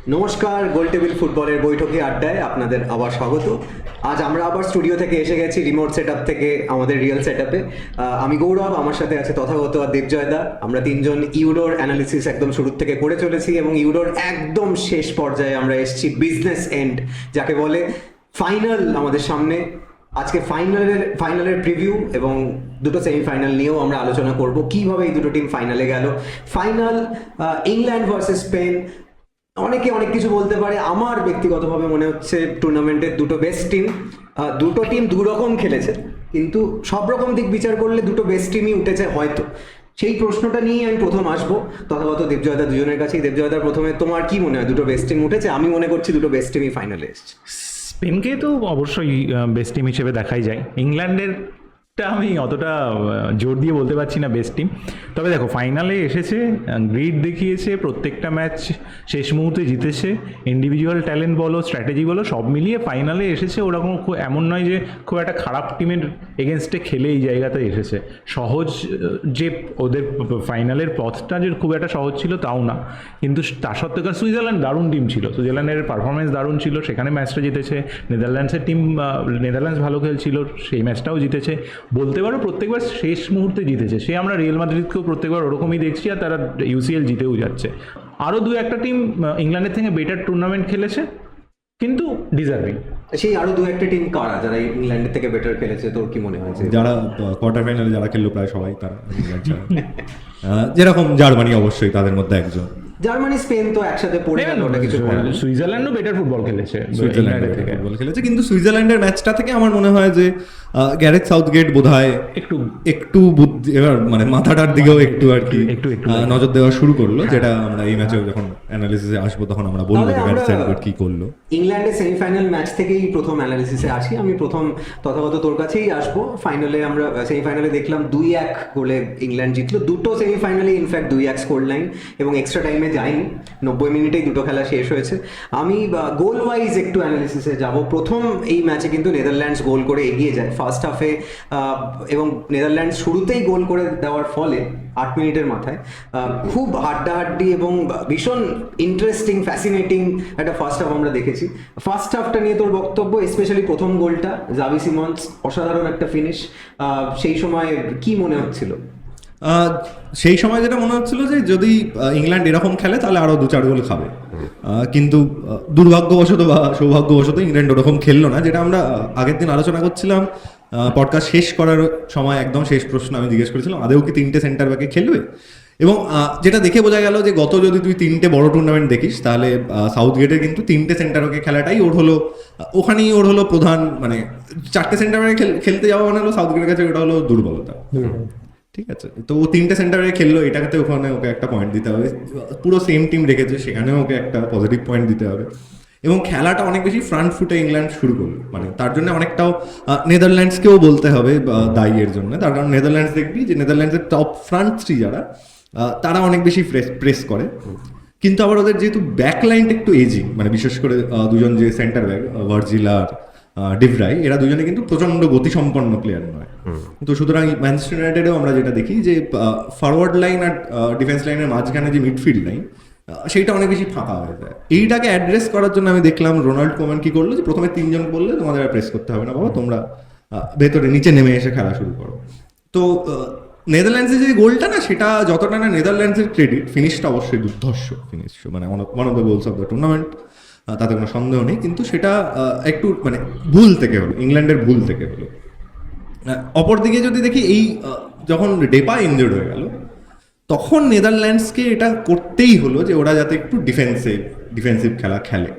নমস্কার, গোল টেবিল ফুটবলের বৈঠকে আড্ডায় আপনাদের আবার স্বাগত। আজ আমরা আবার স্টুডিও থেকে এসে গেছি, রিমোট সেটআপ থেকে আমাদের রিয়েল সেটআপে। আমি গৌরব, আমার সাথে আছে তথাগত আর দেবজয়দা। আমরা তিনজন ইউরোর অ্যানালিসিস একদম শুরু থেকে করে চলেছি এবং ইউরোর একদম শেষ পর্যায়ে আমরা এসেছি, বিজনেস এন্ড যাকে বলে। ফাইনাল আমাদের সামনে। আজকে ফাইনালের প্রিভিউ এবং দুটো সেমিফাইনাল নিয়েও আমরা আলোচনা করব, কিভাবে এই দুটো টিম ফাইনালে গেল। Final England versus Spain. অনেকে অনেক কিছু বলতে পারে, আমার ব্যক্তিগতভাবে মনে হচ্ছে টুর্নামেন্টের দুটো বেস্ট টিম। দুটো টিম দু রকম খেলেছে, কিন্তু সব রকম দিক বিচার করলে দুটো বেস্ট টিমই উঠেছে হয়তো। সেই প্রশ্নটা নিয়ে আমি প্রথম আসবো তথাগত দেবজয়দা দুজনের কাছেই। দেবজয়দা, প্রথমে তোমার কি মনে হয়, দুটো বেস্ট টিম উঠেছে? আমি মনে করছি দুটো বেস্ট টিমই ফাইনালে এসেছে। স্পেনকে তো অবশ্যই বেস্ট টিম হিসেবে দেখাই যায়। ইংল্যান্ডেরটা আমি অতটা জোর দিয়ে বলতে পারছি না বেস্ট টিম। তবে দেখো, ফাইনালে এসেছে, গ্রিড দেখিয়েছে, প্রত্যেকটা ম্যাচ শেষ মুহূর্তে জিতেছে। ইন্ডিভিজুয়াল ট্যালেন্ট বলো, স্ট্র্যাটেজি বলো, সব মিলিয়ে ফাইনালে এসেছে। ওরকম এমন নয় যে খুব একটা খারাপ টিমের এগেনস্টে খেলে এই জায়গাতে এসেছে। সহজ যে ওদের ফাইনালের পথটা যে খুব একটা সহজ ছিল তাও না, কিন্তু তার সত্ত্বেও সুইজারল্যান্ড দারুণ টিম ছিল। সুইজারল্যান্ডের পারফরমেন্স দারুণ ছিল, সেখানে ম্যাচটা জিতেছে। নেদারল্যান্ডসের টিম, নেদারল্যান্ডস ভালো খেলছিল, সেই ম্যাচটাও জিতেছে। বলতে পারো প্রত্যেকবার শেষ মুহূর্তে জিতেছে। সে আমরা রিয়াল মাদ্রিদকেও প্রত্যেকবার ওরকমই দেখছি, আর তারা ইউসিএল জিতেও যাচ্ছে। আরও দু একটা টিম ইংল্যান্ডের থেকে বেটার টুর্নামেন্ট খেলেছে, কিন্তু ডিজার্ভিং। সেই আরো দু একটা টিম কারা যারা ইংল্যান্ডের থেকে বেটার খেলেছে, তোর কি মনে হয়েছে? যারা কোয়ার্টার ফাইনালে যারা খেললো প্রায় সবাই তারা ইংল্যান্ড ছাড়া। যেরকম জার্মানি অবশ্যই তাদের মধ্যে একজন। জার্মানি স্পেন তো একসাথে পড়ে গেল, ওটা কিছু করার নেই। সুইজারল্যান্ডও বেটার ফুটবল খেলেছে সুইজারল্যান্ডের থেকে ফুটবল খেলেছে, কিন্তু সুইজারল্যান্ডের ম্যাচটা থেকে আমার মনে হয় যে গ্যারেথ সাউথগেট বোধহয় একটু বুদ্ধি, এবার মানে মাথাটার দিকেও একটু আর কি নজর দেওয়া শুরু করলো, যেটা আমরা এই ম্যাচে যখন অ্যানালিসিসে আসবো তখন আমরা বলবো যে গ্যারেথ সাউথগেট কি করলো। ইংল্যান্ডের সেমিফাইনাল ম্যাচ থেকেই প্রথম অ্যানালিসিসে আসি আমি। প্রথম তথাগত তোর কাছেই আসবো। ফাইনালে আমরা সেমিফাইনালে দেখলাম 2-1 গোলে ইংল্যান্ড জিতলো। দুটো সেমিফাইনালে ইনফ্যাক্ট 2-1 স্কোর লাইন এবং এক্সট্রা টাইমে যায়নি। 90 মিনিটেই দুটো খেলা শেষ হয়েছে। আমি গোল ওয়াইজ একটু অ্যানালিসিসে যাব। প্রথম এই ম্যাচে কিন্তু নেদারল্যান্ডস গোল করে এগিয়ে যায় ফার্স্ট হাফে, এবং নেদারল্যান্ডস শুরুতেই গোল করে দেওয়ার ফলে 8 মিনিটের মাথায় খুব হাড্ডাহাড্ডি এবং ভীষণ ইন্টারেস্টিং, ফ্যাসিনেটিং একটা ফার্স্ট হাফ আমরা দেখেছি। ফার্স্ট হাফটা নিয়ে তোর বক্তব্য, স্পেশালি প্রথম গোলটা, জাভি সিমন্স অসাধারণ একটা ফিনিশ। সেই সময় কি মনে হচ্ছিল? সেই সময় যেটা মনে হচ্ছিল যে যদি ইংল্যান্ড এরকম খেলে তাহলে আরো 2-4 গোল খাবে, কিন্তু দুর্ভাগ্যবশত বা সৌভাগ্যবশত ইংল্যান্ড ওরকম খেললো না। যেটা আমরা আগের দিন আলোচনা করছিলাম, পডকাস্ট শেষ করার সময় একদম শেষ প্রশ্ন আমি জিজ্ঞেস করেছিলাম, আদেও কি 3টে সেন্টার ব্যাকে খেলবে? এবং যেটা দেখে বোঝা গেল যে গত যদি তুই 3টে বড় টুর্নামেন্ট দেখিস, তাহলে সাউথগেটের কিন্তু 3টে সেন্টার ব্যাকে খেলাটাই ওর হলো, ওখানেই ওর হলো প্রধান, মানে 4টে সেন্টার ব্যাকে খেলতে যাওয়া মানে হলো সাউথগেটের কাছে ওটা হলো দুর্বলতা। ঠিক আছে, তো ও 3টে সেন্টারে খেললো, এটাতে ওখানে ওকে একটা পয়েন্ট দিতে হবে। পুরো সেম টিম রেখেছে, সেখানেও ওকে একটা পজিটিভ পয়েন্ট দিতে হবে। এবং খেলাটা অনেক বেশি ফ্রন্ট ফুটে ইংল্যান্ড শুরু করলো, মানে তার জন্য অনেকটাও নেদারল্যান্ডসকেও বলতে হবে দায়ী এর জন্য। তার কারণ নেদারল্যান্ডস দেখবি যে নেদারল্যান্ডসের টপ ফ্রন্ট থ্রি যারা, তারা অনেক বেশি প্রেস করে, কিন্তু আবার ওদের যেহেতু ব্যাক লাইনটা একটু এজিং, মানে বিশেষ করে দুজন যে সেন্টার ব্যাক ভার্জিল আর ডিভরাই, এরা দুজনে কিন্তু প্রচন্ড গতিসম্পন্ন প্লেয়ার নয়। তো সুতরাং ম্যানচেস্টার ইউনাইটেডেও আমরা যেটা দেখি যে ফরওয়ার্ড লাইন আর ডিফেন্স লাইনের মাঝখানে যে মিডফিল্ড লাইন, সেইটা অনেক বেশি ফাঁকা হয়ে যায়। এইটাকে অ্যাড্রেস করার জন্য আমি দেখলাম রোনাল্ড কোমান কি করলো, যে প্রথমে 3জন বললে তোমাদের আর প্রেস করতে হবে না বাবা, তোমরা ভেতরে নিচে নেমে এসে খেলা শুরু করো। তো নেদারল্যান্ডসের যে গোলটা না, সেটা যতটা না নেদারল্যান্ডসের ক্রেডিট, ফিনিশটা অবশ্যই দুর্ধর্ষ ফিনিশ, মানে one of the goals of the tournament, তাতে কোনো সন্দেহ নেই। কিন্তু সেটা একটু মানে ভুল থেকে হলো, ইংল্যান্ডের ভুল থেকে হলো। অপরদিকে যদি দেখি, এই যখন ডেপা ইনজুর্ড হয়ে গেল, তখন নেদারল্যান্ডসকে এটা করতেই হলো যে ওরা যাতে একটু ডিফেন্সিভ খেলা খেলে।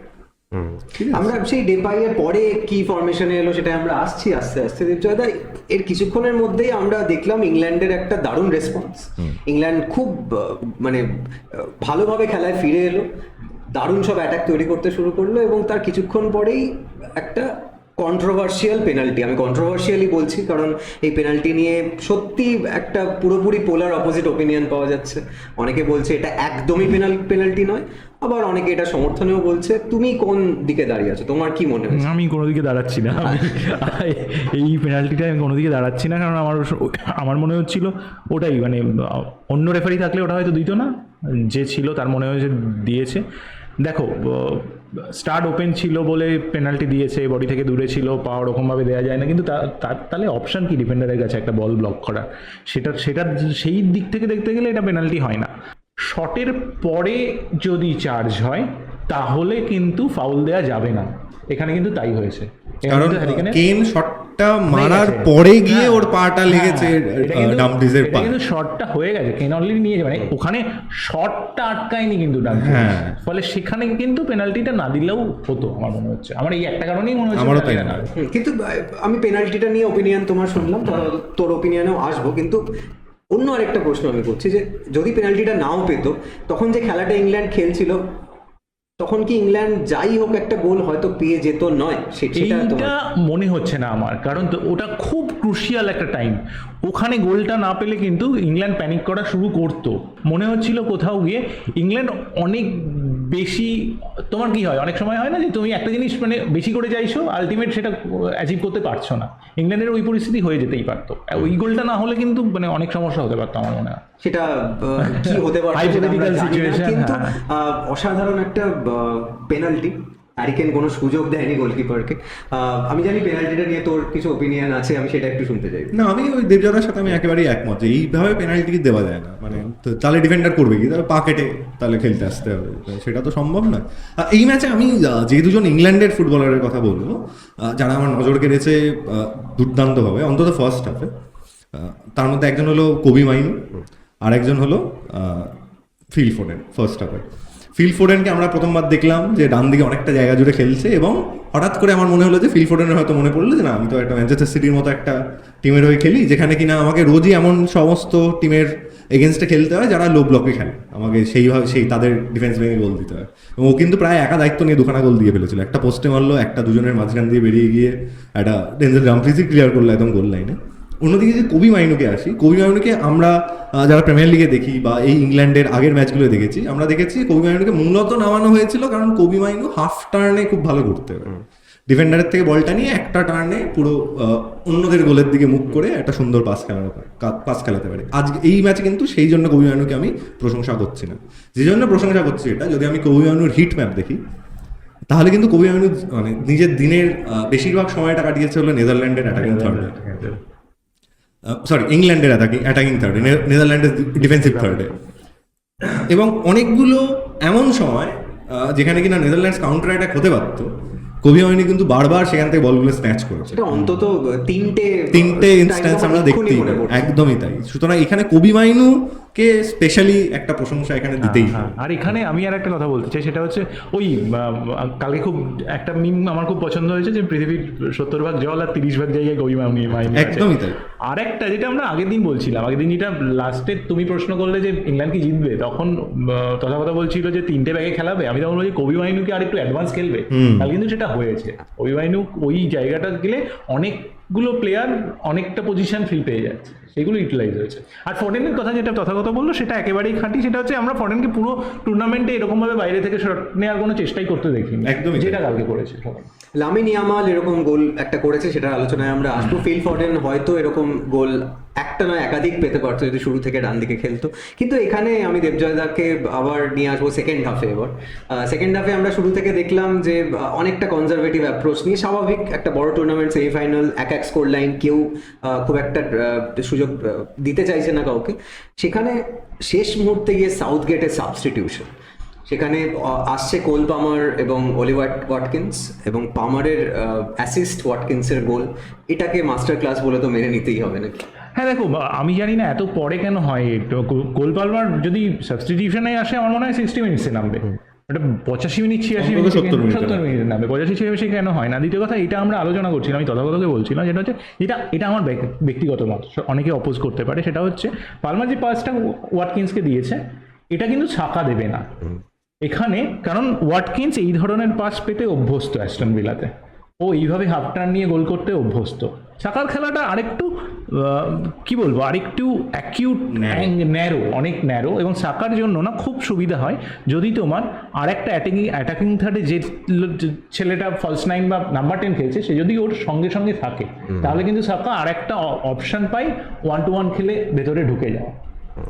আমরা সেই ডেপাইয়ের পরে কি ফরমেশনে এলো সেটা আমরা আসছি আস্তে আস্তে। দেবজয়দা, এর কিছুক্ষণের মধ্যেই আমরা দেখলাম ইংল্যান্ডের একটা দারুণ রেসপন্স। ইংল্যান্ড খুব মানে ভালোভাবে খেলায় ফিরে এলো, দারুণ সব অ্যাটাক তৈরি করতে শুরু করলো, এবং তার কিছুক্ষণ পরেই একটা কন্ট্রোভার্সিয়াল পেনাল্টি, আমি কন্ট্রোভার্সিয়ালি বলছি কারণ এই পেনাল্টি নিয়ে সত্যি একটা পুরোপুরি পোলার অপোজিট ওপিনিয়ন পাওয়া যাচ্ছে। অনেকে বলছে এটা একদমই পেনাল্টি নয়, আবার অনেকে এটা সমর্থনেও বলছে। তুমি কোন দিকে দাঁড়িয়ে আছো, তোমার কি মনে হয়? আমি কোনো দিকে দাঁড়াচ্ছি না, এই পেনাল্টিটা আমি কোনো দিকে দাঁড়াচ্ছি না, কারণ আমার মনে হচ্ছিল ওটাই, মানে অন্য রেফারি থাকলে ওটা হয়তো দিত না, যে ছিল তার মনে হয়েছে দিয়েছে। দেখো স্টার্ট ওপেন ছিল বলে পেনাল্টি দিয়েছে, বডি থেকে দূরে ছিল, পা ওরকমভাবে দেওয়া যায় না, কিন্তু তাহলে অপশান কি ডিফেন্ডারের কাছে একটা বল ব্লক করা? সেটা সেই দিক থেকে দেখতে গেলে এটা পেনাল্টি হয় না। শটের পরে যদি চার্জ হয় তাহলে কিন্তু ফাউল দেওয়া যাবে না, এখানে কিন্তু তাই হয়েছে। কারণ কেন শটটা মারার পরে গিয়ে ওর পাটা লেগেছে ডাম্ফ্রিজের পা, কিন্তু শটটা হয়ে গেছে, কেন অলরেডি নিয়েছে, মানে ওখানে শটটা আটকায়নি কিন্তু ডাম্ফ্রিজ, ফলে সেখানে কিন্তু পেনাল্টিটা না দিলেও হতো আমার মনে হচ্ছে। আমার এই একটা কারণেই মনে হচ্ছে আমারও তাই না। কিন্তু আমি পেনাল্টিটা নিয়ে ওপিনিয়ন তোমার শুনলাম, তোর ওপিনিয়নেও আসবো, কিন্তু অন্য আরেকটা প্রশ্ন আমি করছি যে যদি পেনাল্টিটা নাও পেতো, তখন যে খেলাটা ইংল্যান্ড খেলছিল তখন কি ইংল্যান্ড যাই হোক একটা গোল হয়তো পেয়ে যেত? নয় এইটা মনে হচ্ছে না আমার, কারণ ওটা খুব ক্রুশিয়াল একটা টাইম। ওখানে গোলটা না পেলে কিন্তু ইংল্যান্ড প্যানিক করা শুরু করতো। মনে হচ্ছিল কোথাও গিয়ে ইংল্যান্ড অনেক বেশি, তোমার কি হয় অনেক সময় হয় না যে তুমি একটা জিনিস মানে বেশি করে চাইছো, আলটিমেট সেটা অ্যাচিভ করতে পারছো না। ইংল্যান্ডের ওই পরিস্থিতি হয়ে যেতেই পারতো, ওই গোলটা না হলে কিন্তু মানে অনেক সমস্যা হতে পারতো আমার মনে হয়। সেটা কি হতে পারে কিন্তু অসাধারণ একটা পেনাল্টি। হ্যারি কেন কোনো সুযোগ দেয়নি গোলকিপারকে। আমি জানি পেনাল্টিটা নিয়ে তোর কিছু ওপিনিয়ন আছে, আমি সেটা একটু শুনতে চাই। না, আমি ওই দেবজাদার সাথে আমি একেবারেই একমত যে এইভাবে পেনাল্টি দেওয়া যায় না, মানে তাহলে ডিফেন্ডার করবে কি, তাহলে পা কেটে তাহলে খেলতে আসতে হবে, সেটা তো সম্ভব নয়। এই ম্যাচে আমি যে দুজন ইংল্যান্ডের ফুটবলারের কথা বলবো যারা আমার নজর কেড়েছে দুর্দান্তভাবে, অন্তত ফার্স্ট হাফে, তার মধ্যে একজন হলো কবি মাইনু, আর একজন হলো ফিল ফোডেন। ফার্স্ট হাফে ফিল ফোডেনকে আমরা প্রথমবার দেখলাম যে ডান দিকে অনেকটা জায়গা জুড়ে খেলছে, এবং হঠাৎ করে আমার মনে হলো যে ফিল ফোডেনের হয়তো মনে পড়লো যে না, আমি তো একটা ম্যানচেস্টার সিটির মতো একটা টিমের হয়ে খেলি, যেখানে কিনা আমাকে রোজই এমন সমস্ত টিমের এগেনস্টে খেলতে হয় যারা লো ব্লকে খেলে, আমাকে সেই তাদের ডিফেন্স ভেঙে গোল দিতে হয়। এবং ও কিন্তু প্রায় একা দায়িত্ব নিয়ে দুখানা গোল দিয়ে ফেলেছিল, একটা পোস্টে মারলো, একটা দুজনের মাঝখান দিয়ে বেরিয়ে গিয়ে একটা ডেঞ্জার ডাম্ফ্রিজই ক্লিয়ার করলো একদম গোল লাইনে। অন্যদিকে যে কবি মাইনুকে আসি, কবি মাইনুকে আমরা যারা প্রিমিয়ার লিগে দেখি বা এই ইংল্যান্ডের আগের ম্যাচগুলো দেখেছি, আমরা দেখেছি কবি মাইনুকে মূলত নামানো হয়েছিল কারণ কবি মাইনু হাফ টার্নে খুব ভালো করতে পারে, ডিফেন্ডারের থেকে বলটা নিয়ে একটা টার্নে পুরো অন্যদের গোলের দিকে মুখ করে একটা সুন্দর পাস খেলাতে পারে। আজকে এই ম্যাচে কিন্তু সেই জন্য কবি মাইনুকে আমি প্রশংসা করছি না। যে জন্য প্রশংসা করছি এটা, যদি আমি কবি মাইনুর হিট ম্যাপ দেখি তাহলে কিন্তু কবি মাইনু মানে নিজের দিনের বেশিরভাগ সময়টা কাটিয়েছে হলো নেদারল্যান্ডের অ্যাটাকিং থার্ডে, ইংল্যান্ডের অ্যাটাকিং থার্ডে, নেদারল্যান্ডের ডিফেন্সিভ থার্ডে, এবং অনেকগুলো এমন সময় যেখানে কিনা নেদারল্যান্ডস কাউন্টার অ্যাটাক হতে পারতো, কবি মাইনু কিন্তু বারবার সেখান থেকে বলগুলো স্ন্যাচ করেছে। অন্তত তিনটে ইনস্ট্যান্স আমরা দেখতেই পাই, একদমই তাই। সুতরাং এখানে কবি মাইনুকে স্পেশালি একটা প্রশংসা এখানে দিতেই। আর এখানে আমি আর একটা কথা বলতে চাই, সেটা হচ্ছে ওই কালকে খুব একটা মিম আমার খুব পছন্দ হয়েছে যে পৃথিবীর 70% জল আর 30% জায়গায় কবি মাইনু, একদমই তাই। আর একটা যেটা আমরা আগের দিন বলছিলাম, আগের দিন যেটা লাস্টে তুমি প্রশ্ন করলে যে ইংল্যান্ড কি জিতবে, তখন কথা বলছিল যে 3টে ব্যাগে খেলাবে, আমি তখন বলছি কবি মাইনু কি আর একটু অ্যাডভান্স খেলবে, তাহলে কিন্তু সেটা হয়েছে। কবি মাইনু ওই জায়গাটা গেলে অনেকগুলো প্লেয়ার অনেকটা পজিশন ফিল পেয়ে যাচ্ছে, সেগুলো ইউটিলাইজ হয়েছে। আর ফরেনের কথা যেটা তথাগত বললো সেটা একেবারেই খাঁটি, সেটা হচ্ছে আমরা ফরেনকে পুরো টুর্নামেন্টে এরকমভাবে বাইরে থেকে শট নেওয়ার কোনো চেষ্টাই করতে দেখিনি, একদমই যেটা কালকে করেছে। লামিন ইয়ামাল এরকম গোল একটা করেছে, সেটার আলোচনায় আমরা আসবো। ফিল ফোডেন হয়তো এরকম গোল একটা নয় একাধিক পেতে পারতো যদি শুরু থেকে ডান দিকে খেলতো। কিন্তু এখানে আমি দেবজয়দাকে আবার নিয়ে আসবো সেকেন্ড হাফে। এবার সেকেন্ড হাফে আমরা শুরু থেকে দেখলাম যে অনেকটা কনজারভেটিভ অ্যাপ্রোচ নিয়ে, স্বাভাবিক একটা বড় টুর্নামেন্ট সেমিফাইনাল, এক স্কোর লাইন, কেউ খুব একটা সুযোগ দিতে চাইছে না কাউকে। সেখানে শেষ মুহূর্তে গিয়ে সাউথগেটের সাবস্টিটিউশন, সেখানে আসছে কোল পামার এবং অলিভার ওয়াটকিন্স, এবং পামারের অ্যাসিস্ট ওয়াটকিন্সের গোল, এটাকে মাস্টার ক্লাস বলে তো মেনে নিতেই হবে নাকি? হ্যাঁ দেখো, আমি জানি না এত পরে কেন হয়। কোল পালমার যদি সাবস্টিটিউশনে আসে আমার মনে হয় 60 মিনিটসে নামবে, এটা 85 মিনিট 86 মিনিট 70 মিনিটে নামবে, 85-86 কেন হয় না? দ্বিতীয় কথা, এটা আমরা আলোচনা করছিলাম, আমি তথাগতকে বলছিলাম, যেটা হচ্ছে এটা আমার ব্যক্তিগত মত, অনেকে অপোজ করতে পারে। সেটা হচ্ছে পালমার যে পাসটা ওয়াটকিন্সকে দিয়েছে, এটা কিন্তু সাকা দেবে না এখানে, কারণ ওয়াটকিন্স এই ধরনের পাস পেতে অভ্যস্ত অ্যাস্টন ভিলাতে, ও এইভাবে হাফ টার্ন নিয়ে গোল করতে অভ্যস্ত। সাকার খেলাটা আরেকটু কি বলবো, আরেকটু অ্যাকিউট, ন্যারো, অনেক ন্যারো, এবং সাকার জন্য না খুব সুবিধা হয় যদি তোমার আরেকটা অ্যাটাকিং থার্ডে যে ছেলেটা ফলস 9 বা নাম্বার 10 খেলছে, সে যদি ওর সঙ্গে সঙ্গে থাকে, তাহলে কিন্তু সাকা আরেকটা অপশন পাই 1-to-1 খেলে ভেতরে ঢুকে যাওয়া।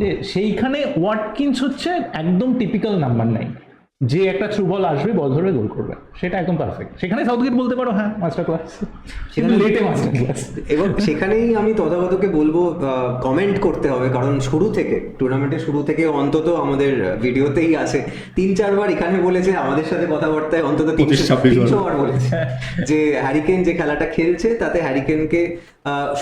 যে সেইখানে ওয়াটকিন্স হচ্ছে একদম টিপিক্যাল নাম্বার 9, যে একটা থ্রু বল আসবে, বল ধরবে, গোল করবে, সেটা একদম পারফেক্ট। সেখানে সাউথগেট বলতে পারো হ্যাঁ মাস্টার ক্লাস, সেখানে লেটে মাস্টার ক্লাস। এবং সেখানেই আমি তথাগতকে বলবো কমেন্ট করতে হবে, কারণ শুরু থেকে টুর্নামেন্টের শুরু থেকে অন্তত আমাদের ভিডিওতেই আছে 3-4 বার এখানে বলেছে, আমাদের সাথে কথাবার্তায় অন্তত 300 বার বলেছে যে হ্যারিকেন যে খেলাটা খেলছে তাতে হ্যারিকেনকে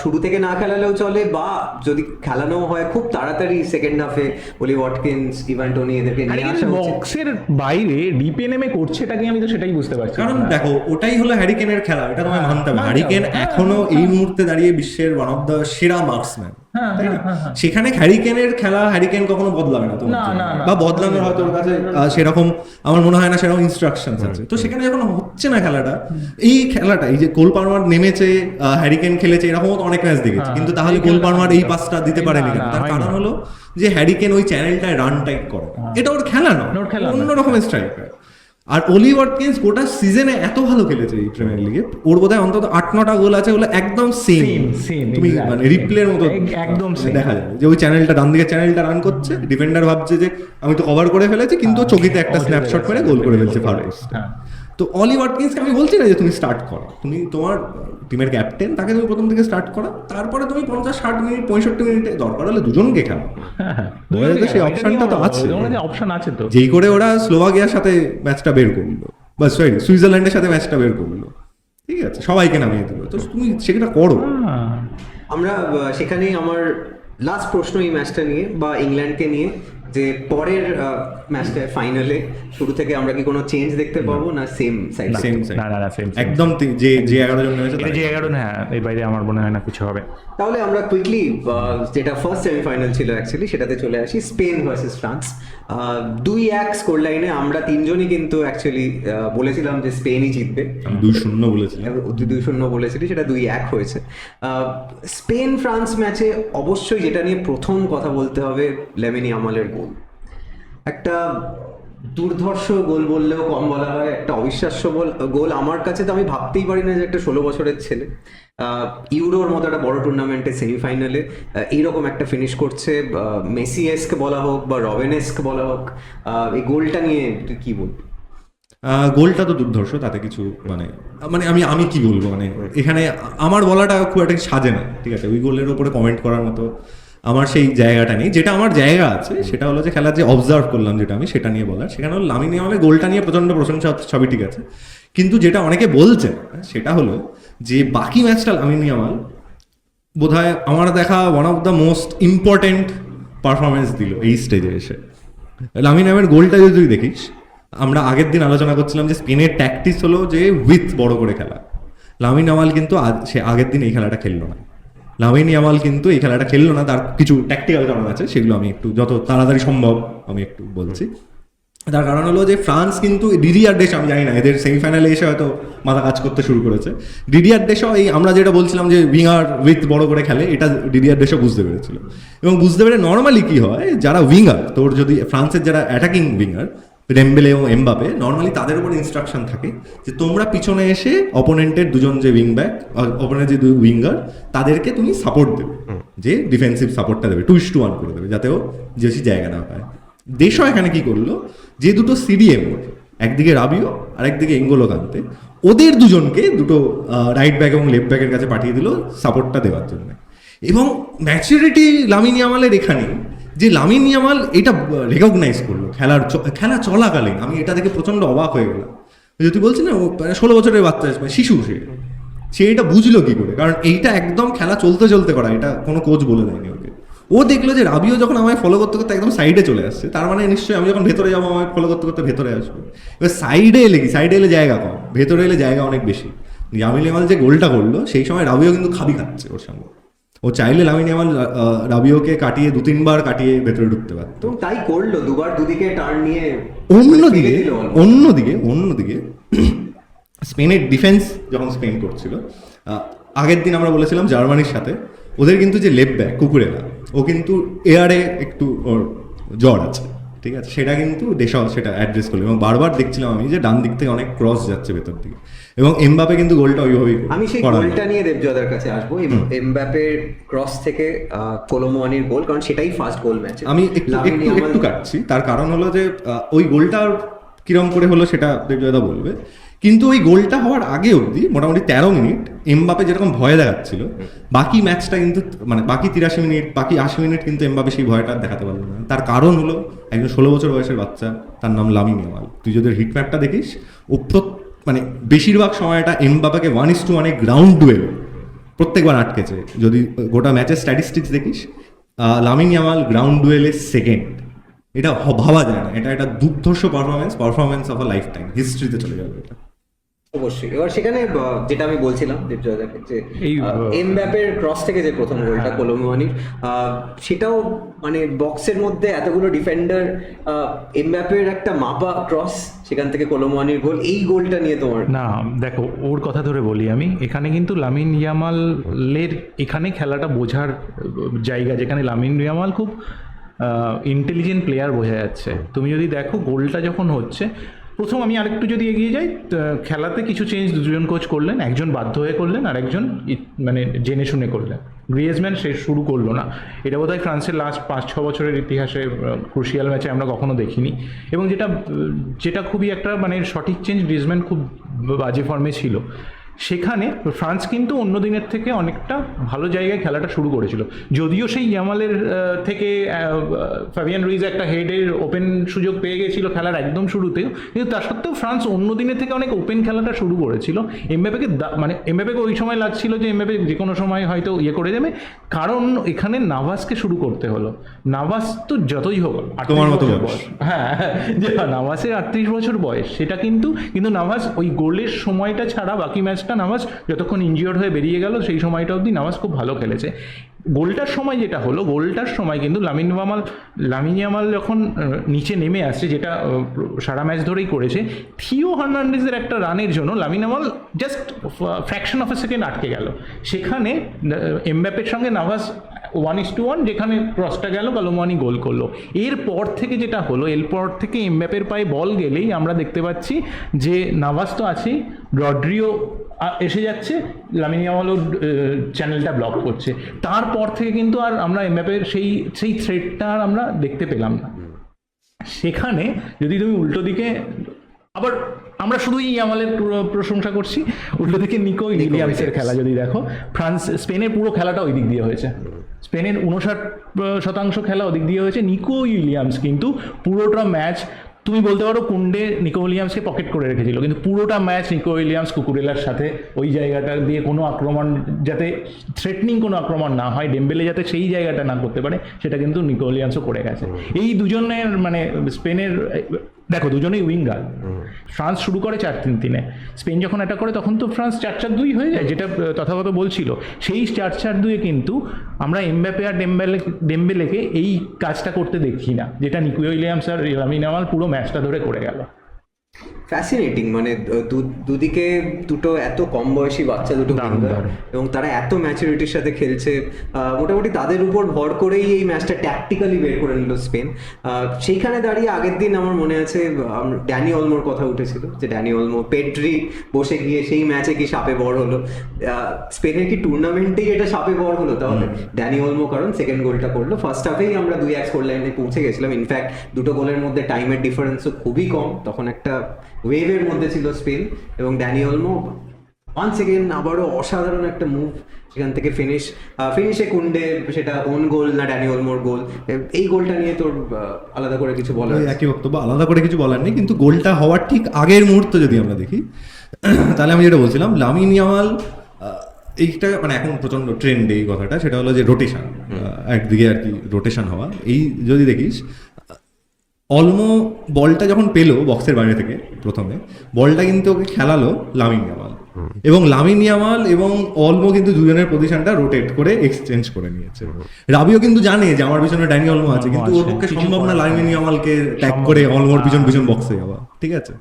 শুরু থেকে না খেলালেও চলে, বা যদি খেলানো হয় খুব তাড়াতাড়ি সেকেন্ড হাফে ওলি ওয়াটকিন্স, ইভান টোনি এদেরকে নিয়ে আসা উচিত। বক্সের বাইরে ডিপে নেমে করছেটাকে আমি তো সেটাই বুঝতে পারছি। কারণ দেখো ওটাই হলো হ্যারিকেনের খেলা, এটা তোমায় মানতে হবে। মানতে হ্যারিকেন হবে। এখনো এই মুহূর্তে দাঁড়িয়ে বিশ্বের ওয়ান অফ দ্য সেরা মার্কসম্যান, তাই না? সেখানে হ্যারিকেনের খেলা হ্যারিকেন কখনো বদলাবে না তোমার জন্য। বা বদলানোর হয়তো ওর কাছে সেরকম আমার মনে হয় না সেরকম ইনস্ট্রাকশনস আছে। তো সেখানে যখন হচ্ছে না খেলাটা, এই খেলাটা এই যে কোল পালমার নেমেছে, হ্যারিকেন খেলেছে, এরকম তো অনেক ম্যাচ দেখেছি, কিন্তু তাহলে কোল পালমার এই পাসটা দিতে পারেনি কেন? তার কারণ হলো যে হ্যারিকেন ওই চ্যানেলটায় রান টাইপ করে, এটা ওর খেলা না, অন্য রকমের স্ট্রাইকার। আর ওলি ওয়াটকিন্স গোটা সিজনে এত ভালো খেলেছে এই প্রিমিয়ার লিগে, ওর বোধহয় অন্তত 8-9টা গোল আছে, ওগুলো একদম সেম। তুমি মানে রিপ্লের মতো একদম দেখা যাবে যে ওই চ্যানেলটা, ডান দিকের চ্যানেলটা রান করছে, ডিফেন্ডার ভাবছে যে আমি তো কভার করে ফেলেছি, কিন্তু চকিতে একটা স্ন্যাপশট মেরে গোল করে ফেলছে ফার পোস্টে। তো অলি ওয়াটকিন্সকে আমি বলছি না যে তুমি স্টার্ট করো, তুমি তোমার টিমের ক্যাপ্টেন, তাকে তুমি প্রথম থেকে স্টার্ট করো, তারপরে তুমি 50-60 মিনিট 65 মিনিটে দরকার হলে দুজনকে খেলো। সেই অপশনটা তো আছে, অপশন আছে তো। যেই করে ওরা স্লোভাকিয়ার সাথে ম্যাচটা বের করলো, বা সরি সুইজারল্যান্ডের সাথে ম্যাচটা বের করলো, ঠিক আছে, সবাইকে নামিয়ে দিল। তো তুমি সেটা করো। আমরা সেখানেই আমার লাস্ট প্রশ্ন এই ম্যাচটা নিয়ে বা ইংল্যান্ডকে নিয়ে, যে পরের ম্যাচটা ফাইনালে শুরু থেকে আমরা কি কোনো চেঞ্জ দেখতে পাবো না সেম সাইড? সেম সাইড, না সেম একদম যে 11 জন নেমেছে এটা যে 11 হ্যাঁ, এর বাইরে আমার মনে হয় না কিছু হবে। তাহলে আমরা কুইকলি যেটা ফার্স্ট সেমিফাইনাল ছিল অ্যাকচুয়ালি সেটাতে চলে আসি, স্পেন ভার্সেস ফ্রান্স। 2-1 স্কোর লাইনে আমরা তিনজনই কিন্তু অ্যাকচুয়ালি বলেছিলাম যে স্পেনই জিতবে। 2-0 বলেছিলাম, 2-0 বলেছিলি, সেটা 2-1 হয়েছে। স্পেন ফ্রান্স ম্যাচে অবশ্যই যেটা নিয়ে প্রথম কথা বলতে হবে, লেমিন ইয়ামালের গোল। একটা দুর্ধর্ষ গোল বললেও কম বলা হয়, একটা অবিশ্বাস্য গোল। আমার কাছে তো আমি ভাবতেই পারি না যে একটা 16 বছরের ছেলে ইউরোর মতো একটা বড় টুর্নামেন্টে সেমিফাইনালে এইরকম একটা ফিনিশ করছে। মেসি এস্ক বলা হোক বা রবেন এস্ক বলা হোক, এই গোলটা নিয়ে তুই কি বলবি? গোলটা তো দুর্ধর্ষ, তাতে কিছু মানে মানে আমি কি বলবো, মানে এখানে আমার বলাটা খুব একটা সাজে না, ঠিক আছে? ওই গোলের উপরে কমেন্ট করার মতো আমার সেই জায়গাটা নেই। যেটা আমার জায়গা আছে সেটা হলো যে খেলার যে অবজার্ভ করলাম যেটা আমি, সেটা নিয়ে বলার। সেখানে হলো লামিন ইয়ামালের গোলটা নিয়ে প্রচণ্ড প্রশংসা, সবই ঠিক আছে, কিন্তু যেটা অনেকে বলছেন সেটা হলো যে বাকি ম্যাচটা লামিন ইয়ামাল বোধহয় আমার দেখা one of the most important performance দিল এই স্টেজে এসে। লামিন ইয়ামালের গোলটা যদি তুই দেখিস, আমরা আগের দিন আলোচনা করছিলাম যে স্পেনের ট্যাকটিক্স হলো যে উইথ বড় করে খেলা। লামিন ইয়ামাল কিন্তু সে আগের দিন এই খেলাটা খেললো না। লামিন ইয়ামাল কিন্তু এই খেলাটা খেললো না, তার কিছু ট্যাকটিক্যাল কারণ আছে, সেগুলো আমি একটু যত তাড়াতাড়ি সম্ভব আমি একটু বলছি। তার কারণ হলো যে ফ্রান্স কিন্তু ডিডিআর দেশ, আমি জানি না এদের সেমিফাইনালে এসে হয়তো মাথা কাজ করতে শুরু করেছে। ডিডিআর দেশও এই আমরা যেটা বলছিলাম যে উইঙ্গার উইথ বড় করে খেলে, এটা ডিডিআর দেশও বুঝতে পেরেছিল। এবং বুঝতে পেরে নর্মালি কি হয়, যারা উইঙ্গার, তোর যদি ফ্রান্সের যারা অ্যাটাকিং উইঙ্গার ডেম্বেলে এবং এমবাপে, নর্মালি তাদের উপর ইনস্ট্রাকশন থাকে যে তোমরা পিছনে এসে অপোনেন্টের দুজন যে উইং ব্যাক, অপোনেন্টের যে দুই উইঙ্গার, তাদেরকে তুমি সাপোর্ট দেবে, যে ডিফেন্সিভ সাপোর্টটা দেবে, 2-1 করে দেবে, যাতে ও বেশি জায়গা না পায়। দেশও এখানে কি করলো, যে দুটো সিডিএম, একদিকে রাবিও আর একদিকে এঙ্গোলো কান্তে, ওদের দুজনকে দুটো রাইট ব্যাক এবং লেফট ব্যাকের কাছে পাঠিয়ে দিল সাপোর্টটা দেওয়ার জন্য। এবং ম্যাচুরিটি লামিন ইয়ামালের এখানে, যে লামিন ইয়ামাল এটা রেকগনাইজ করলো খেলা চলাকালীন। আমি এটা দেখে প্রচণ্ড অবাক হয়ে গেলাম। যদি বলছি না 16 বছরের বাচ্চা, শিশু, সে এটা বুঝলো কি করে? কারণ এইটা একদম খেলা চলতে চলতে করা, এটা কোনো কোচ বলে দেয়নি ওকে। ও দেখলো যে রাবিও যখন আমায় ফলো করতে করতে একদম সাইডে চলে আসছে, তার মানে নিশ্চয়ই আমি যখন ভেতরে যাবো আমায় ফলো করতে করতে ভেতরে আসবো। এবার সাইডে এলে জায়গা কম, ভেতরে এলে জায়গা অনেক বেশি। লামিন ইয়ামাল যে গোলটা করলো সেই সময় রাবিও কিন্তু খাবি খাচ্ছে ওর সঙ্গে। ও চাইলে লামিন ইয়ামাল রাবিওকে কাটিয়ে 2-3 বার কাটিয়ে ভেতরে ঢুকতে পারত। তো তাই করলো, দুবার দুদিকে টার্ন নিয়ে। অন্যদিকে স্পেনের ডিফেন্স যখন স্পেন করছিল, আগের দিন আমরা বলেছিলাম জার্মানির সাথে ওদের কিন্তু যে লেফট ব্যাক কুকুরেলা, ও কিন্তু এয়ারে একটু ওর জ্বর আছে, ঠিক আছে? সেটা কিন্তু দেশাও সেটা অ্যাড্রেস করলো। এবং বারবার দেখছিলাম আমি যে ডান দিক থেকে অনেক ক্রস যাচ্ছে ভেতর দিকে, এবং এমবাপে কিন্তু গোলটা ওইভাবেই। আমি সেই গোলটা নিয়ে দেবজয়দার কাছে আসবো, এমবাপের ক্রস থেকে কোলোমুয়ানির গোল, কারণ সেটাই ফার্স্ট গোল ম্যাচে। আমি একটু কাটছি, তার কারণ হলো যে ওই গোলটার কিরম করে হলো সেটা দেবজয়দা বলবে। কিন্তু ওই গোলটা হওয়ার আগে অবধি মোটামুটি 13 মিনিট এমবাপে যেরকম ভয় দেখাচ্ছিল, বাকি ম্যাচটা কিন্তু মানে বাকি 83 মিনিট বাকি 80 মিনিট কিন্তু এমবাপে সেই ভয়টা দেখাতে পারলো না। তার কারণ হলো একজন 16 বছর বয়সের বাচ্চা, তার নাম লামিন ইয়ামাল। তুই যদি হিট ম্যাপটা দেখিস, ও মানে বেশিরভাগ সময়টা এমবাপেকে 1:1 গ্রাউন্ড ডুয়েল প্রত্যেকবার আটকেছে। যদি গোটা ম্যাচের স্ট্যাটিস্টিক্স দেখিস, লামিন ইয়ামাল গ্রাউন্ড ডুয়েলে সেকেন্ড। এটা ভাবা যায় না, এটা দুর্ধর্ষ performance of a lifetime, হিস্ট্রিতে চলে যাবে এটা। অবশ্যই। এবার সেখানে যেটা আমি বলছিলাম দেবজয়দাকে, যে এমবাপের ক্রস থেকে যে প্রথম গোলটা কলোমুয়ানির, সেটাও মানে বক্সের মধ্যে এতগুলো ডিফেন্ডার, এমবাপের একটা মাপা ক্রস, সেখান থেকে কলোমুয়ানির গোল। এই গোলটা নিয়ে তোমার? না দেখো, ওর কথা ধরে বলি আমি, এখানে কিন্তু লামিন ইয়ামালের এখানে খেলাটা বোঝার জায়গা, যেখানে লামিন ইয়ামাল খুব ইন্টেলিজেন্ট প্লেয়ার বোঝা যাচ্ছে। তুমি যদি দেখো গোলটা যখন হচ্ছে, প্রথম আমি আরেকটু যদি এগিয়ে যাই, খেলাতে কিছু চেঞ্জ দুজন কোচ করলেন, একজন বাধ্য হয়ে করলেন আর একজন মানে জেনে শুনে করলেন। গ্রিয়েজম্যান সে শুরু করলো না, এটা বোধহয় ফ্রান্সের লাস্ট 5-6 বছরের ইতিহাসে ক্রুশিয়াল ম্যাচে আমরা কখনো দেখিনি। এবং যেটা খুবই একটা মানে সঠিক চেঞ্জ, গ্রিয়েজম্যান খুব বাজে ফর্মে ছিল। সেখানে ফ্রান্স কিন্তু অন্য দিনের থেকে অনেকটা ভালো জায়গায় খেলাটা শুরু করেছিল, যদিও সেই ইয়ামালের থেকে ফাবিয়ান রুইজ একটা হেডের ওপেন সুযোগ পেয়ে গেছিল খেলার একদম শুরুতেও, কিন্তু তা সত্ত্বেও ফ্রান্স অন্য দিনের থেকে অনেক ওপেন খেলাটা শুরু করেছিল। এমবাপেকে ওই সময় লাগছিল যে এমবাপে যে কোনো সময় হয়তো করে দেবে, কারণ এখানে নাভাসকে শুরু করতে হলো। নাভাস তো যতই হোক 38 বছর বয়স, হ্যাঁ নাভাসের 38 বছর বয়স, সেটা কিন্তু নাভাস ওই গোলের সময়টা ছাড়া বাকি ম্যাচটা নাভাস যতক্ষণ ইনজিওর্ড হয়ে বেরিয়ে গেল সেই সময়টা অবধি নাভাস খুব ভালো খেলেছে। গোলটার সময় যেটা হলো, গোলটার সময় কিন্তু লামিন ইয়ামাল যখন নিচে নেমে আসছে, যেটা সারা ম্যাচ ধরেই করেছে, থিও হার্নান্ডেজের একটা রানের জন্য Lamine Yamal just fraction of A second আটকে গেল। সেখানে এমবাপের সঙ্গে নাভাস 1:1, যেখানে ক্রসটা গেল, কলোমুয়ানি গোল করলো। এরপর থেকে যেটা হলো, এরপর থেকে এমবাপের পায়ে বল গেলেই আমরা দেখতে পাচ্ছি যে নাভাস তো আছেই, রড্রিও এসে যাচ্ছে, লামিন ইয়ামালও চ্যানেলটা ব্লক করছে। তারপর থেকে কিন্তু আর আমরা এমবাপের সেই থ্রেটটা আর আমরা দেখতে পেলাম না। সেখানে যদি তুমি উল্টো দিকে আবার, আমরা শুধুই ইয়ামালের প্রশংসা করছি, উল্টো দিকে নিকো উইলিয়ামসের খেলা যদি দেখো, স্পেনের পুরো খেলাটা ওই দিক দিয়ে হয়েছে। স্পেনের 59% খেলা ওদিক দিয়ে হয়েছে। নিকো উইলিয়ামস কিন্তু পুরোটা ম্যাচ, তুমি বলতে পারো কুন্ডে নিকো উইলিয়ামসকে পকেট করে রেখেছিল, কিন্তু পুরোটা ম্যাচ নিকো উইলিয়ামস কুকুরেলার সাথে ওই জায়গাটা দিয়ে কোনো আক্রমণ, যাতে থ্রেটনিং কোনো আক্রমণ না হয়, ডেম্বেলে যাতে সেই জায়গাটা না করতে পারে, সেটা কিন্তু নিকো উইলিয়ামসও করে গেছে। এই দুজনের মানে স্পেনের, দেখো দুজনেই উইঙ্গার। ফ্রান্স শুরু করে 4-3-3-এ, স্পেন যখন এটা করে তখন তো ফ্রান্স 4-4-2 হয়ে যায়, যেটা তথাগত বলছিল। সেই 4-4-2-এ কিন্তু আমরা এমবাপে আর ডেম্বেলেকে এই কাজটা করতে দেখি না, যেটা নিকো উইলিয়ামস আর লামিন ইয়ামাল পুরো ম্যাচটা ধরে করে গেল। ফ্যাসিনেটিং, মানে দুদিকে দুটো এত কম বয়সী বাচ্চা, দুটো এবং তারা এত ম্যাচুরিটির সাথে খেলছে। মোটামুটি তাদের উপর ভর করেই এই ম্যাচটা ট্যাকটিক্যালি বের করে নিল স্পেন। সেইখানে দাঁড়িয়ে আগের দিন আমার মনে আছে ড্যানি অলমোর কথা উঠেছিল, যে ড্যানি অলমো, পেড্রি বসে গিয়ে সেই ম্যাচে কি সাপে বর হলো, স্পেনের কি টুর্নামেন্টেই এটা সাপে বর হলো তাহলে? ড্যানি অলমো কারণ সেকেন্ড গোলটা করলো, ফার্স্ট হাফেই আমরা 2-1 স্কোর লাইনে পৌঁছে গেছিলাম। ইনফ্যাক্ট দুটো গোলের মধ্যে টাইমের ডিফারেন্সও খুবই কম, তখন একটা ওয়েভের মধ্যে ছিল স্পেন। এবং ড্যানি অলমো ওয়ান্স এগেন আবারও অসাধারণ একটা মুভ, সেখান থেকে ফিনিশে কুন্ডে, সেটা ওন গোল না ড্যানি অলমোর গোল। এই গোলটা নিয়ে তোর আলাদা করে কিছু বলার? একই বক্তব্য, আলাদা করে কিছু বলার নেই। কিন্তু গোলটা হওয়ার ঠিক আগের মুহূর্ত যদি আমরা দেখি, তাহলে আমি যেটা বলছিলাম, লামিন ইয়ামাল এইটা মানে এখন প্রচন্ড ট্রেন্ড এই কথাটা, সেটা হলো যে রোটেশন, একদিকে আর কি রোটেশন হওয়া। এই যদি দেখিস, অলমো বলটা যখন পেলো বক্সের বাইরে থেকে, প্রথমে বলটা কিন্তু ওকে খেলালো লামিন ইয়ামাল, এবং লামিন ইয়ামাল এবং অলমো কিন্তু দুজনের পজিশনটা রোটেট করে এক্সচেঞ্জ করে নিয়েছে। রাবিও কিন্তু জানে যে আমার পিছনে ড্যানি অলমো আছে, কিন্তু ওর পক্ষে সম্ভব না লামিন ইয়ামালকে ট্যাগ করে অলমোর পিছন বক্সে যাওয়া, ঠিক আছে?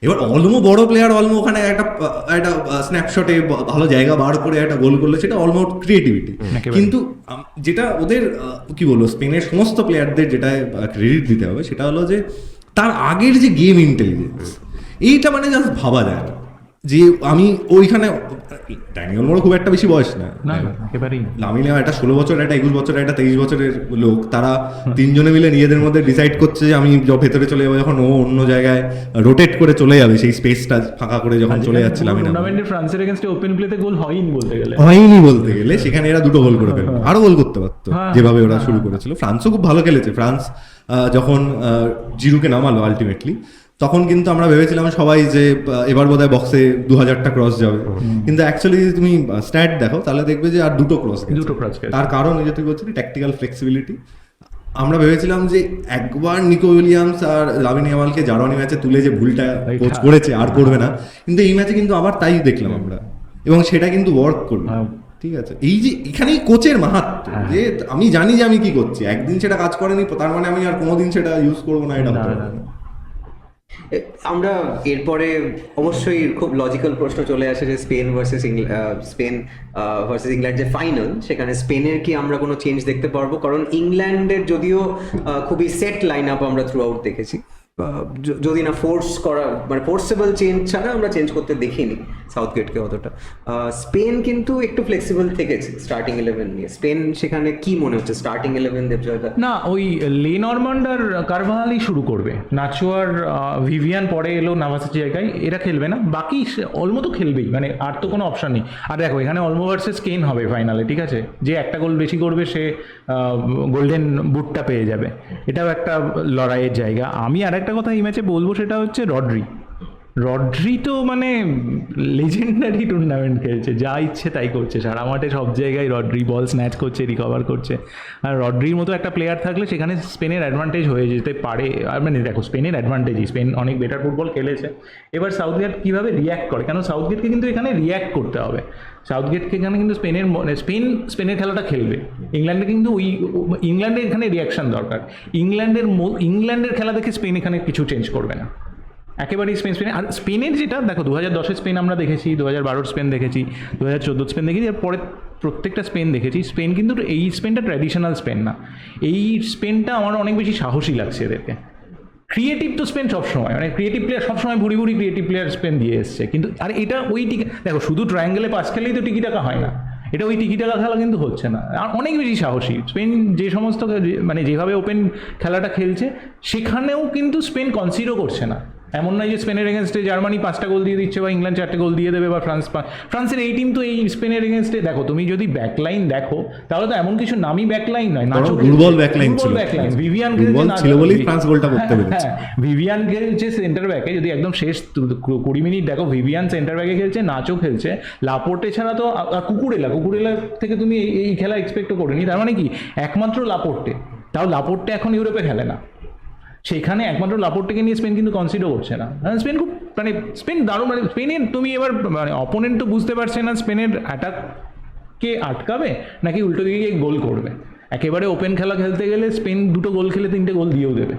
এবার অলমো বড় প্লেয়ার, অলমো ওখানে একটা স্ন্যাপশটে ভালো জায়গা বার করে একটা গোল করলো, সেটা অলমোর ক্রিয়েটিভিটি। কিন্তু যেটা ওদের কি বলবো, স্পেনের সমস্ত প্লেয়ারদের যেটা ক্রেডিট দিতে হবে, সেটা হলো যে তার আগের যে গেম ইন্টেলিজেন্স, এইটা মানে জাস্ট ভাবা যায় না। যে আমি ওইখানে ড্যানি ওলমোরও খুব একটা বেশি বয়স না, না একেবারেই না। লামিনে একটা 16 বছর, একটা 21 বছর, একটা 23 বছরের লোক, তারা তিনজনে মিলে নিজেদের মধ্যে ডিসাইড করছে যে আমি ভেতরে চলে যাবো, যখন ও অন্য জায়গায় রোটেট করে চলে যাবে, সেই স্পেসটা ফাঁকা করে যখন চলে যাচ্ছে লামিনা। টুর্নামেন্টে ফ্রান্সের এগেইনস্টে ওপেন প্লেতে গোল হয়নি বলতে গেলে, হয়নি বলতে গেলে, সেখানে এরা দুটো গোল করে ফেলবে, আরো গোল করতে পারতো হ্যাঁ, যেভাবে ওরা শুরু করেছিল। ফ্রান্সও খুব ভালো খেলেছে। ফ্রান্স যখন জিরুকে নামালো আলটিমেটলি, তখন কিন্তু আমরা ভেবেছিলাম সবাই যে এবার বোধহয় বক্সে 2000টা ক্রস যাবে, কিন্তু অ্যাকচুয়ালি যদি তুমি স্ট্যাট দেখো তাহলে দেখবে যে আর দুটো ক্রস গেছে। তার কারণ এই যে তুই বলছিলি ট্যাকটিক্যাল ফ্লেক্সিবিলিটি। আমরা ভেবেছিলাম যে একবার নিকো উইলিয়ামস আর লামিন ইয়ামালকে জার্মানি ম্যাচে তুলে যে ভুলটা কোচ করেছে আর করবে না, কিন্তু এই ম্যাচে কিন্তু আবার তাই দেখলাম আমরা, এবং সেটা কিন্তু ওয়ার্ক করলো। ঠিক আছে, এই যে এখানেই কোচের মাহাত্ম্য, যে আমি জানি যে আমি কি করছি, একদিন সেটা কাজ করেনি তার মানে আমি আর কোনোদিন সেটা ইউজ করবো না, এটা হতে পারে না। আমরা এরপরে অবশ্যই খুব লজিক্যাল প্রশ্ন চলে আসে যে স্পেন ভার্সেস ইংল্যান্ড যে ফাইনাল, সেখানে স্পেনের কি আমরা কোনো চেঞ্জ দেখতে পারবো? কারণ ইংল্যান্ডের যদিও খুবই সেট লাইন আপ আমরা থ্রু আউট দেখেছি, যদি না ফোর্স করা, মানে ফোর্সেবল চেঞ্জ ছাড়া আমরা চেঞ্জ করতে দেখিনি সাউথগেটকে অতটা। স্পেন কিন্তু একটু ফ্লেক্সিবল থেকেছে স্টার্টিং 11 নিয়ে। স্পেন সেখানে কি মনে হচ্ছে স্টার্টিং 11 দেবজয়দা? না, ওই লেনরমান্ড আর কারভাহালই শুরু করবে। নাচো আর ভিভিয়ান পরে এলো নাভাসের জায়গায়, এরা খেলবে না, বাকি অলমো তো খেলবেই, মানে আর তো কোনো অপশন নেই। আর দেখো এখানে অলমো ভার্সেস কেন হবে ফাইনালে, ঠিক আছে, যে একটা গোল বেশি করবে সে গোল্ডেন বুটটা পেয়ে যাবে, এটাও একটা লড়াইয়ের জায়গা। আমি আর একটা কথা এই ম্যাচে বলবো, সেটা হচ্ছে রড্রি তো মানে লেজেন্ডারি টুর্নামেন্ট খেলছে, যা ইচ্ছে তাই করছে সারা মাঠে, সব জায়গায় রড্রি বল স্ন্যাচ করছে, রিকভার করছে। আর রড্রির মতো একটা প্লেয়ার থাকলে সেখানে স্পেনের অ্যাডভান্টেজ হয়ে যেতে পারে। আর মানে দেখো স্পেনের অ্যাডভান্টেজই, স্পেন অনেক বেটার ফুটবল খেলেছে। এবার সাউথগেট কীভাবে রিয়্যাক্ট করে, কেন সাউথগেটকে কিন্তু এখানে রিয়্যাক্ট করতে হবে। সাউথগেটকে এখানে কিন্তু স্পেনের খেলাটা খেলবে, ইংল্যান্ডে কিন্তু ইংল্যান্ডের এখানে রিয়াকশন দরকার। ইংল্যান্ডের খেলা দেখে স্পেন এখানে কিছু চেঞ্জ করবে না, একেবারেই স্পেন। আর স্পেনের যেটা দেখো 2010 স্পেন আমরা দেখেছি, 2012 স্পেন দেখেছি, 2014 স্পেন দেখেছি, আর পরে প্রত্যেকটা স্পেন দেখেছি। স্পেন কিন্তু এই স্পেনটা ট্র্যাডিশনাল স্পেন না, এই স্পেনটা আমার অনেক বেশি সাহসী লাগছে এদেরকে। ক্রিয়েটিভ তো স্পেন সবসময়, মানে ক্রিয়েটিভ প্লেয়ার সবসময় ভুড়ি ক্রিয়েটিভ প্লেয়ার স্পেন দিয়ে এসছে, কিন্তু আর এটা ওই দেখো শুধু ট্রায়াঙ্গেলে পাস খেলেই তো টিকি টাকা হয় না, এটা ওই টিকি টাকা খেলা কিন্তু হচ্ছে না। আর অনেক বেশি সাহসী স্পেন, যে সমস্ত মানে যেভাবে ওপেন খেলাটা খেলছে সেখানেও কিন্তু স্পেন কনসিডারও করছে না। এমন নয় যে স্পেনের এগেনস্টে জার্মানি 5টা গোল দিয়ে দিচ্ছে বা ইংল্যান্ড 4টে গোল দিয়ে দেবে বা ফ্রান্সের এই টিম তো এই স্পেনের এগেনস্টে দেখো তুমি যদি ব্যাকলাইন দেখো তাহলে তো এমন কিছু নামি ব্যাকলাইন নয়, নাচো দুর্বল ব্যাকলাইন ছিল, ভিভিয়ান ছিল বলেই ফ্রান্স গোলটা করতে পেরেছে। ভিভিয়ান খেলছে সেন্টার ব্যাকে, যদি একদম শেষ 20 মিনিট দেখো ভিভিয়ান সেন্টার ব্যাকে খেলছে, নাচো খেলছে, লাপোর্টে ছাড়া তো কুকুরেলা থেকে তুমি এই খেলা এক্সপেক্টও করিনি। তার মানে কি একমাত্র লাপোর্টে, তাও লাপোর্টে এখন ইউরোপে খেলে না, সেখানে একমাত্র লাপোর্টকে নিয়ে স্পেন কিন্তু কনসিডার করছে না। স্পেন খুব মানে স্পেন দারুণ, মানে স্পেনের তুমি এবার মানে অপোনেন্ট তো বুঝতে পারছে না স্পেনের অ্যাটাককে আটকাবে নাকি উল্টো দিকে গিয়ে গোল করবে। একেবারে ওপেন খেলা খেলতে গেলে স্পেন 2টো গোল খেলে 3টে গোল দিয়েও দেবে,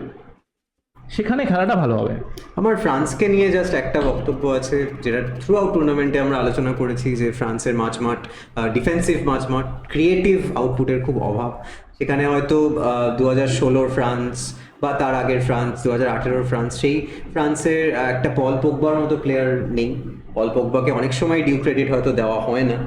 সেখানে খেলাটা ভালো হবে। আমার ফ্রান্সকে নিয়ে জাস্ট একটা বক্তব্য আছে, যেটা থ্রু আউট টুর্নামেন্টে আমরা আলোচনা করেছি, যে ফ্রান্সের মাঝমাঠ, ডিফেন্সিভ মাঝমাঠ, ক্রিয়েটিভ আউটপুটের খুব অভাব। সেখানে হয়তো 2016 ফ্রান্স বা তার আগের ফ্রান্স, 2018 ফ্রান্স, সেই ফ্রান্সের একটা পল পোগবার মতো প্লেয়ার নেই। পল পোগবাকে অনেক সময় ডিউ ক্রেডিট হয়তো দেওয়া হয় না,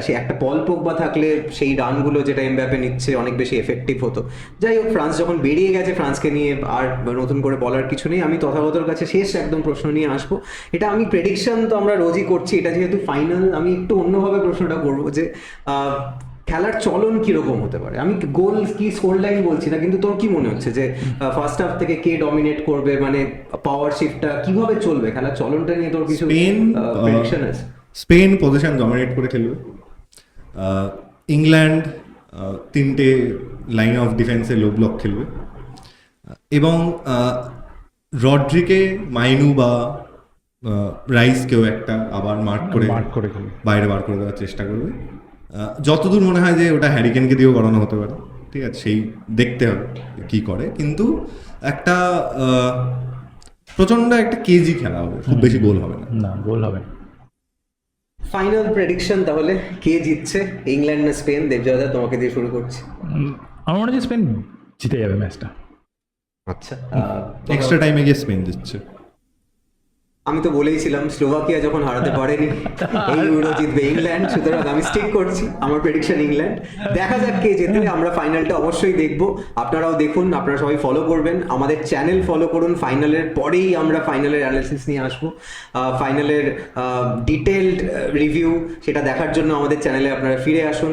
সে একটা পল পোগবা থাকলে সেই রানগুলো যেটা এমবাপে নিচ্ছে অনেক বেশি এফেক্টিভ হতো। যাই হোক, ফ্রান্স যখন বেরিয়ে গেছে, ফ্রান্সকে নিয়ে আর নতুন করে বলার কিছু নেই। আমি তথাগতর কাছে শেষ একদম প্রশ্ন নিয়ে আসবো, এটা আমি প্রেডিকশন তো আমরা রোজই করছি, এটা যেহেতু ফাইনাল আমি একটু অন্যভাবে প্রশ্নটা করবো, যে খেলার চলন কিরকম হতে পারে? আমি গোল কি স্কোর লাইন বলছি না, কিন্তু তোর কি মনে হচ্ছে যে ফার্স্ট হাফ থেকে কে ডমিনেট করবে, মানে পাওয়ার শিফটটা কিভাবে চলবে, খেলার চলনটা নিয়ে তোর কিছু প্রেডিকশন আছে? স্পেন পজিশন ডমিনেট করে খেলবে, ইংল্যান্ড 3টে লাইন অফ ডিফেন্সে লো ব্লক খেলবে, এবং রড্রিকে মাইনু বা রাইসকেও একটা আবার মার্ক করে বাইরে বার করে দেওয়ার চেষ্টা করবে। যতদূর মনে হয় যে ওটা হ্যারিকেনকে দিয়েও করানো হতে পারে, ঠিক আছে, সেই দেখতে হবে কি করে, কিন্তু একটা প্রচন্ড একটা কেজি খেলা হবে, খুব বেশি গোল হবে না, গোল হবে। ফাইনাল প্রেডিকশন তাহলে কে জিতছে, ইংল্যান্ড না স্পেন? দেবজয়দা, তোমাকে দিয়ে শুরু করছি। আমার মনে হয় স্পেন জিতে যাবে ম্যাচটা। আচ্ছা, এক্সট্রা টাইমে গিয়ে স্পেন জিতছে। আমি তো বলেইছিলাম স্লোভাকিয়া যখন হারাতে পারেনি এই ইউরো জিতবে ইংল্যান্ড, সুতরাং আমি স্টিক করছি আমার প্রেডিকশন ইংল্যান্ড। দেখা যাক কে জেতে, আমরা ফাইনালটা অবশ্যই দেখব, আপনারাও দেখুন, আপনারা সবাই ফলো করবেন, আমাদের চ্যানেল ফলো করুন। ফাইনালের পরেই আমরা ফাইনালের অ্যানালিসিস নিয়ে আসবো, ফাইনালের ডিটেলড রিভিউ, সেটা দেখার জন্য আমাদের চ্যানেলে আপনারা ফিরে আসুন।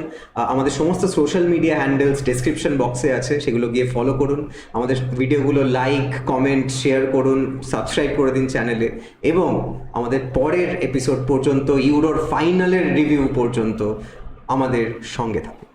আমাদের সমস্ত সোশ্যাল মিডিয়া হ্যান্ডেলস ডেসক্রিপশন বক্সে আছে, সেগুলো গিয়ে ফলো করুন, আমাদের ভিডিওগুলো লাইক কমেন্ট শেয়ার করুন, সাবস্ক্রাইব করে দিন চ্যানেলে, এবং আমাদের পরের এপিসোড পর্যন্ত, ইউরোর ফাইনালের রিভিউ পর্যন্ত আমাদের সঙ্গে থাকুন।